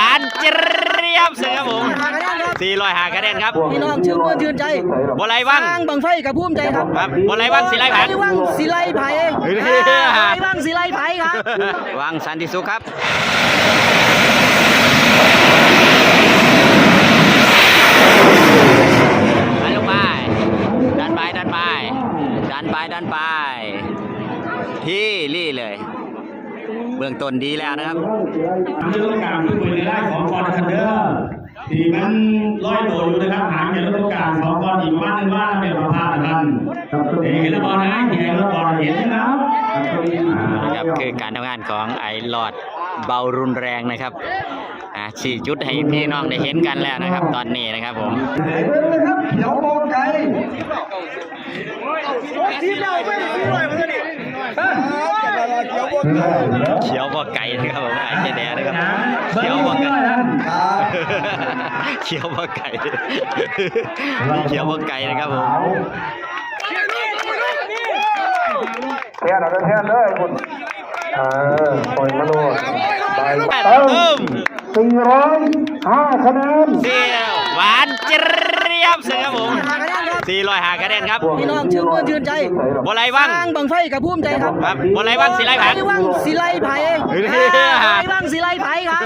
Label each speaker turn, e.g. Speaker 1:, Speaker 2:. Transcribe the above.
Speaker 1: านเจี๊ยบเสือครับผม405คะแนนครับ
Speaker 2: พี่น้องชื่นมื่นชื่นใจ
Speaker 1: บัวไหลวัง
Speaker 2: บังไฟกับภูมิใจครับ
Speaker 1: บัวไหลวังศิไลไผ่
Speaker 2: วังศิไลไผ่วังศิไลไผ่ครับ
Speaker 1: วังสันติสุขครับดันลงไปดันไปดันไปดันไปดันไปที่รี่เลยเบื้องต้นดีแล้วนะครับ
Speaker 3: เรื่องการขึ้นไปในไล่ของกอนคันเดอร์ทีมันร้อยโดอยู่นะครับหางอย่างต้องการของกอนอีกว่านึงว่าเป็นประภาพันธ์เห็นแล้วบอลนะเห็นแล้วบอลเห็นนะครับ
Speaker 1: นะครับคือการทำงานของไอหลอดเบารุนแรงนะครับชี้จุดให้พี่น้องได้เห็นกันแล้วนะครับตอนนี้นะครับผม
Speaker 3: เดี๋ยวโบไก่
Speaker 1: เขียวบ่ไก่นะครับผมไอ้เจแดงนะครับเขียวบ่ไก่เขียวบ่ไก่เขียวบ่ไก่นะครับผม
Speaker 3: แทนอะไรแทนเลยคุณปล่อยมาดู405 คะแนน
Speaker 1: เสียวหวานเจี๊ยบเสือครับผม405คะแนนครับ
Speaker 2: พี่น้องชื่นมื่นชื่นใจ
Speaker 1: บัวไหลวัง
Speaker 2: บังไฟกับภูมิใจครับ
Speaker 1: บัวไหลวังศิไลไผ่
Speaker 2: วังศิไลไผ่วังศิไลไผ่ครับ